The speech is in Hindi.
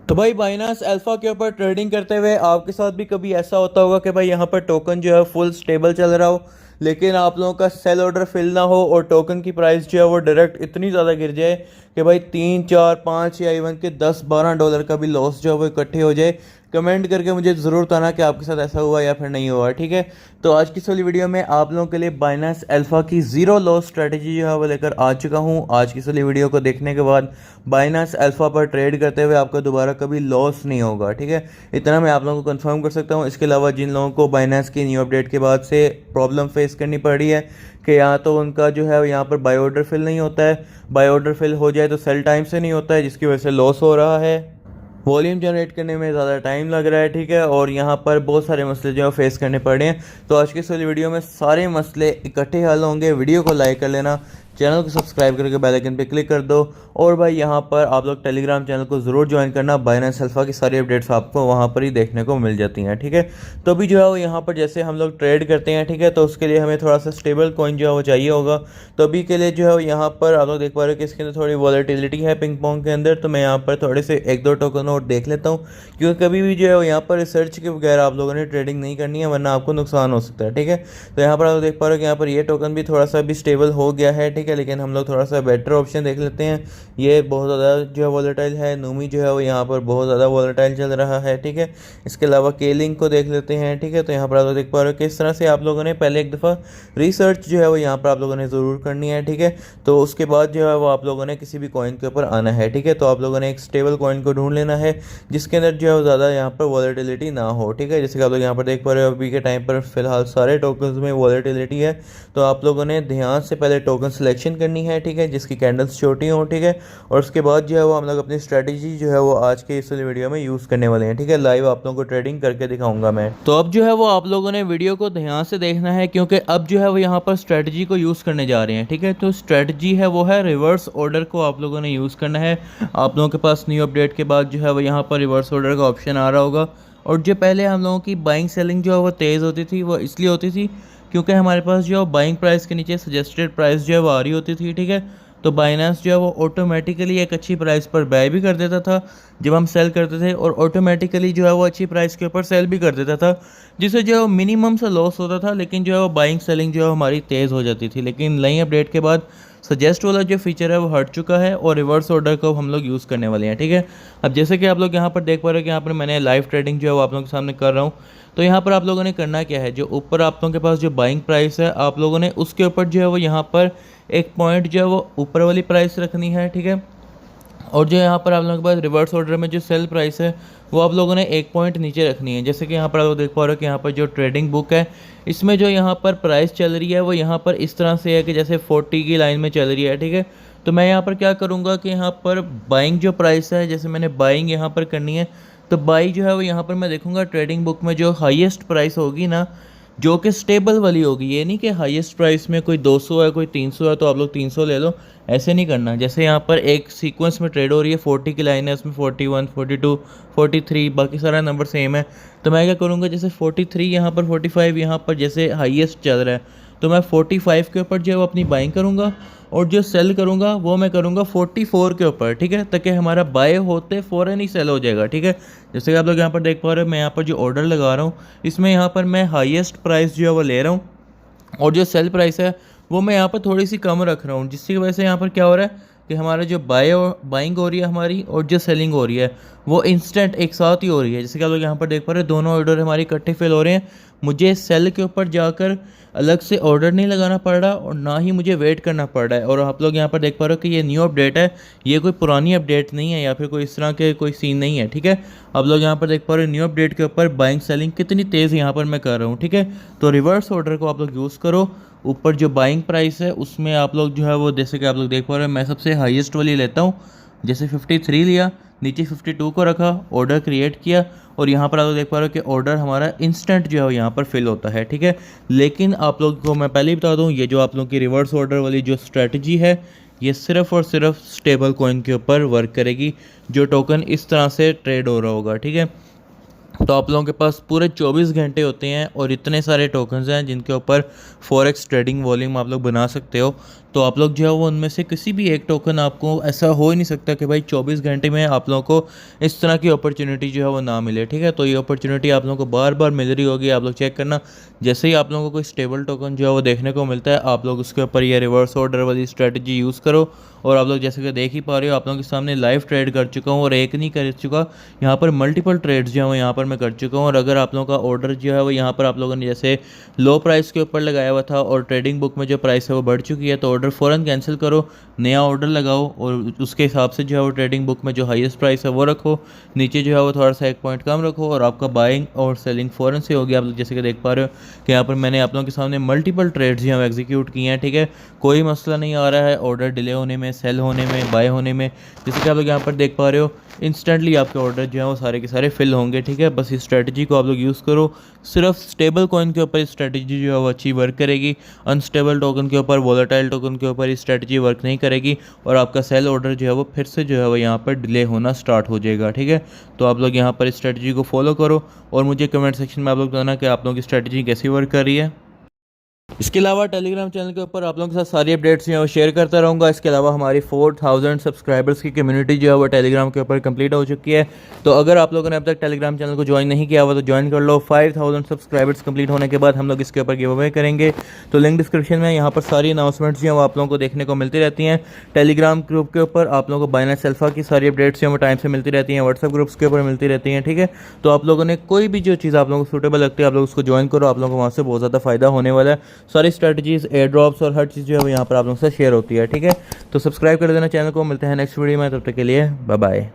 तो भाई बाइनांस अल्फा के ऊपर ट्रेडिंग करते हुए आपके साथ भी कभी ऐसा होता होगा कि भाई यहाँ पर टोकन जो है फुल स्टेबल चल रहा हो, लेकिन आप लोगों का सेल ऑर्डर फिल ना हो और टोकन की प्राइस जो है वो डायरेक्ट इतनी ज़्यादा गिर जाए कि भाई 3 4 5 या इवन के 10 12 डॉलर का भी लॉस जो है वो इकट्ठे हो जाए। कमेंट करके मुझे ज़रूर बताना कि आपके साथ ऐसा हुआ या फिर नहीं हुआ, ठीक है। तो आज की इस वाली वीडियो में आप लोगों के लिए बाइनांस अल्फा की ज़ीरो लॉस स्ट्रेटजी जो है वो लेकर आ चुका हूँ। आज की इस वाली वीडियो को देखने के बाद बाइनांस अल्फा पर ट्रेड करते हुए आपका दोबारा कभी लॉस नहीं होगा, ठीक है। इतना मैं आप लोगों को कंफर्म कर सकता हूँ। इसके अलावा जिन लोगों को बाइनांस की न्यू अपडेट के बाद से प्रॉब्लम फेस करनी पड़ रही है कि या तो उनका जो है यहाँ पर बाय ऑर्डर फिल नहीं होता है, बाय ऑर्डर फिल हो जाए तो सेल टाइम से नहीं होता है, जिसकी वजह से लॉस हो रहा है, वॉल्यूम जनरेट करने में ज़्यादा टाइम लग रहा है, ठीक है, और यहाँ पर बहुत सारे मसले जो है फेस करने पड़ रहे हैं। तो आज की इस वाली वीडियो में सारे मसले इकट्ठे हल होंगे। वीडियो को लाइक कर लेना, चैनल को सब्सक्राइब करके बेल आइकन पे क्लिक कर दो, और भाई यहाँ पर आप लोग टेलीग्राम चैनल को ज़रूर ज्वाइन करना। बाइनांस अल्फा की सारी अपडेट्स आपको वहाँ पर ही देखने को मिल जाती हैं, ठीक है। तो अभी जो है वो यहाँ पर जैसे हम लोग ट्रेड करते हैं, ठीक है, तो उसके लिए हमें थोड़ा सा स्टेबल कॉइन जो है वो चाहिए होगा। तो अभी के लिए जो है यहाँ पर आप लोग देख पा रहे हो कि इसके अंदर थोड़ी वॉलेटिलिटी है पिंग पोंग के अंदर। तो मैं यहाँ पर थोड़े से 1 2 टोकन और देख लेता हूँ, क्योंकि कभी भी जो है वो यहाँ पर रिसर्च के बगैर आप लोगों ने ट्रेडिंग नहीं करनी है, वरना आपको नुकसान हो सकता है, ठीक है। तो यहाँ पर आप देख पा रहे हो कि यहाँ पर ये टोकन भी थोड़ा सा भी स्टेबल हो गया है, ठीक है, लेकिन हम लोग थोड़ा सा बेटर ऑप्शन देख लेते हैं। ये बहुत ज़्यादा जो है वॉलेटाइल है। नूमी जो है वो यहाँ पर बहुत ज़्यादा वॉलेटाइल चल रहा है, ठीक है। इसके अलावा केलिंग को देख लेते हैं, ठीक है। तो यहाँ पर आप देख पा रहे हो किस तरह से आप लोगों ने पहले एक दफ़ा रिसर्च जो है वो यहाँ पर आप लोगों ने ज़रूर करनी है, ठीक है। तो उसके बाद जो है वो आप लोगों ने किसी भी कॉइन के ऊपर आना है, ठीक है। तो आप लोगों ने एक स्टेबल कॉइन को ढूंढ लेना है जिसके अंदर जो है वो ज़्यादा यहाँ पर वॉलेटिलिटी ना हो, ठीक है। जैसे कि आप लोग यहाँ पर देख पा रहे हो अभी के टाइम पर फिलहाल सारे टोकन्स में वॉलेटिलिटी है। तो आप लोगों ने ध्यान से पहले टोकन सिलेक्शन करनी है, ठीक है, जिसकी कैंडल्स छोटी हों, ठीक है। और उसके बाद जो है वो हम लोग अपनी स्ट्रेटजी जो है वो आज के इस वीडियो में यूज़ करने वाले हैं, ठीक है। लाइव आप लोगों को ट्रेडिंग करके दिखाऊंगा मैं। तो अब जो है वो आप लोगों ने वीडियो को ध्यान से देखना है, क्योंकि अब जो है वो यहाँ पर स्ट्रेटजी को यूज़ करने जा रहे हैं, ठीक है। तो स्ट्रेटजी है वो है रिवर्स ऑर्डर को आप लोगों ने यूज़ करना है। आप लोगों के पास न्यू अपडेट के बाद जो है वो यहाँ पर रिवर्स ऑर्डर का ऑप्शन आ रहा होगा। और जो पहले हम लोगों की बाइंग सेलिंग जो है वो तेज़ होती थी, वो इसलिए होती थी क्योंकि हमारे पास जो बाइंग प्राइस के नीचे सजेस्टेड प्राइस जो है वो आ रही होती थी, ठीक है। तो बाइनांस जो है वो ऑटोमेटिकली एक अच्छी प्राइस पर बाय भी कर देता था जब हम सेल करते थे, और ऑटोमेटिकली जो है वो अच्छी प्राइस के ऊपर सेल भी कर देता था, जिससे जो है वो मिनिमम सा लॉस होता था, लेकिन जो है वो बाइंग सेलिंग जो है हमारी तेज़ हो जाती थी। लेकिन नई अपडेट के बाद सजेस्ट वाला जो फीचर है वो हट चुका है और रिवर्स ऑर्डर को हम लोग यूज़ करने वाले हैं, ठीक है। अब जैसे कि आप लोग यहाँ पर देख पा रहे हो कि यहाँ पर मैंने लाइव ट्रेडिंग जो है वो आप लोगों के सामने कर रहा हूँ। तो यहाँ पर आप लोगों ने करना क्या है, जो ऊपर आप लोगों के पास जो बाइंग प्राइस है आप लोगों ने उसके ऊपर जो है वो यहाँ पर एक पॉइंट जो है वो ऊपर वाली प्राइस रखनी है, ठीक है। और जो यहाँ पर आप लोगों के पास रिवर्स ऑर्डर में जो सेल प्राइस है वो आप लोगों ने एक पॉइंट नीचे रखनी है। जैसे कि यहाँ पर आप लोग देख पा रहे हो कि यहाँ पर जो ट्रेडिंग बुक है इसमें जो यहाँ पर प्राइस चल रही है वो यहाँ पर इस तरह से है कि जैसे 40 की लाइन में चल रही है, ठीक है। तो मैं यहाँ पर क्या करूँगा कि यहाँ पर बाइंग जो प्राइस है, जैसे मैंने बाइंग यहाँ पर करनी है, तो बाई जो है वो यहाँ पर मैं देखूँगा ट्रेडिंग बुक में जो हाईएस्ट प्राइस होगी ना, जो कि स्टेबल वाली होगी। ये नहीं कि हाईएस्ट प्राइस में कोई 200 है कोई 300 है तो आप लोग 300 ले लो, ऐसे नहीं करना। जैसे यहाँ पर एक सीक्वेंस में ट्रेड हो रही है, 40 की लाइन है, उसमें 41 42 43 बाकी सारा नंबर सेम है। तो मैं क्या करूँगा, जैसे 43 यहाँ पर 45 यहाँ पर जैसे हाईएस्ट चल रहा है तो मैं 45 के ऊपर जो है वो अपनी बाइंग करूँगा, और जो सेल करूँगा वो मैं करूँगा 44 के ऊपर, ठीक है, ताकि हमारा बाय होते फ़ौरन ही सेल हो जाएगा, ठीक है। जैसे कि आप लोग यहाँ पर देख पा रहे हो मैं यहाँ पर जो ऑर्डर लगा रहा हूँ इसमें यहाँ पर मैं हाईएस्ट प्राइस जो है वो ले रहा हूँ, और जो सेल प्राइस है वो मैं यहाँ पर थोड़ी सी कम रख रहा हूँ, जिसकी वजह से यहाँ पर क्या हो रहा है कि हमारा जो बाइंग हो रही है हमारी और जो सेलिंग हो रही है वो इंस्टेंट एक साथ ही हो रही है। जैसे कि आप लोग यहाँ पर देख पा रहे हो दोनों ऑर्डर हमारे इकट्ठे फिल हो रहे हैं। मुझे सेल के ऊपर जाकर अलग से ऑर्डर नहीं लगाना पड़ रहा और ना ही मुझे वेट करना पड़ रहा है। और आप लोग यहाँ पर देख पा रहे हो कि ये न्यू अपडेट है, ये कोई पुरानी अपडेट नहीं है या फिर कोई इस तरह के कोई सीन नहीं है, ठीक है। आप लोग यहाँ पर देख पा रहे हो न्यू अपडेट के ऊपर बाइंग सेलिंग कितनी तेज़ यहाँ पर मैं कर रहा हूँ, ठीक है। तो रिवर्स ऑर्डर को आप लोग यूज़ करो। ऊपर जो बाइंग प्राइस है उसमें आप लोग जो है वो जैसे कि आप लोग देख पा रहे हो मैं सबसे हाईएस्ट वाली लेता हूँ, जैसे 53 लिया, नीचे 52 को रखा, ऑर्डर क्रिएट किया, और यहाँ पर आप लोग देख पा रहे हो कि ऑर्डर हमारा इंस्टेंट जो है यहाँ पर फिल होता है, ठीक है। लेकिन आप लोग को मैं पहले ही बता दूँ, ये जो आप लोग की रिवर्स ऑर्डर वाली जो स्ट्रेटजी है ये सिर्फ और सिर्फ स्टेबल कॉइन के ऊपर वर्क करेगी, जो टोकन इस तरह से ट्रेड हो रहा होगा, ठीक है। तो आप लोगों के पास पूरे 24 घंटे होते हैं और इतने सारे टोकन्स हैं जिनके ऊपर फॉरेक्स ट्रेडिंग वॉल्यूम आप लोग बना सकते हो। तो आप लोग जो है वो उनमें से किसी भी एक टोकन, आपको ऐसा हो ही नहीं सकता कि भाई 24 घंटे में आप लोगों को इस तरह की अपॉर्चुनिटी जो है वो ना मिले, ठीक है। तो ये अपॉर्चुनिटी आप लोगों को बार बार मिल रही होगी, आप लोग चेक करना। जैसे ही आप लोगों को कोई स्टेबल टोकन जो है वो देखने को मिलता है, आप लोग उसके ऊपर ये रिवर्स ऑर्डर वाली स्ट्रेटजी यूज़ करो। और आप लोग जैसे कि देख ही पा रहे हो, आप लोगों के सामने लाइव ट्रेड कर चुका हूँ और एक नहीं कर चुका, यहाँ पर मल्टीपल ट्रेड्स जो है वो यहाँ पर मैं कर चुका हूँ। और अगर आप लोगों का ऑर्डर जो है वो यहाँ पर आप लोगों ने जैसे लो प्राइस के ऊपर लगाया हुआ था और ट्रेडिंग बुक में जो प्राइस है वो बढ़ चुकी है, तो ऑर्डर फ़ौरन कैंसिल करो, नया ऑर्डर लगाओ और उसके हिसाब से जो है वो ट्रेडिंग बुक में जो हाईएस्ट प्राइस है वो रखो, नीचे जो है वो थोड़ा सा 1 पॉइंट कम रखो और आपका बाइंग और सेलिंग फ़ौरन से होगी। आप लोग जैसे कि देख पा रहे हो कि यहाँ पर मैंने आप लोगों के सामने मल्टीपल ट्रेड्स जो है एग्जीक्यूट किए हैं, ठीक है। कोई मसला नहीं आ रहा है ऑर्डर डिले होने में, सेल होने में, बाय होने में। जैसे कि आप लोग यहाँ पर देख पा रहे हो, इंस्टेंटली आपके ऑर्डर जो है वो सारे के सारे फिल होंगे, ठीक है। बस इस स्ट्रेटजी को आप लोग यूज़ करो। सिर्फ स्टेबल कॉइन के ऊपर इस स्ट्रेटजी जो है वो अच्छी वर्क करेगी, अनस्टेबल टोकन के ऊपर, वोलेटाइल टोकन के ऊपर इस स्ट्रेटजी वर्क नहीं करेगी और आपका सेल ऑर्डर जो है वो फिर से जो है वो यहाँ पर डिले होना स्टार्ट हो जाएगा, ठीक है। तो आप लोग यहाँ पर इस स्ट्रेटजी को फॉलो करो और मुझे कमेंट सेक्शन में आप लोग बताना कि आप लोगों की स्ट्रेटजी कैसी वर्क कर रही है। इसके अलावा टेलीग्राम चैनल के ऊपर आप लोगों के साथ सारी अपडेट्स जो है वो शेयर करता रहूँगा। इसके अलावा हमारी 4000 सब्सक्राइबर्स की कम्युनिटी जो है वो टेलीग्राम के ऊपर कंप्लीट हो चुकी है। तो अगर आप लोगों ने अब तक टेलीग्राम चैनल को ज्वाइन नहीं किया हुआ तो ज्वाइन कर लो। 5000 सब्सक्राइबर्स कंप्लीट होने के बाद हम लोग इसके ऊपर गिव अवे करेंगे। तो लिंक डिस्क्रिप्शन में, यहाँ पर सारी अनाउंसमेंट्स जो है वो आप लोगों को देखने को मिलती रहती हैं। टेलीग्राम ग्रुप के ऊपर आप लोगों को बाइनेंस अल्फा की सारी अपडेट्स जो है वो टाइम से मिलती रहती हैं, व्हाट्सएप ग्रुप्स के ऊपर मिलती रहती हैं, ठीक है। तो आप लोगों ने कोई भी जो चीज़ आप लोगों को सूटेबल लगती है आप लोग उसको ज्वाइन करो, आप लोगों को वहाँ से बहुत ज़्यादा फायदा होने वाला है। सारी स्ट्रेटजीज, एयर ड्रॉप्स और हर चीज़ जो है वो यहाँ पर आप लोगों से शेयर होती है, ठीक है। तो सब्सक्राइब कर देना चैनल को। मिलते हैं नेक्स्ट वीडियो में, तब तक के लिए बाय बाय।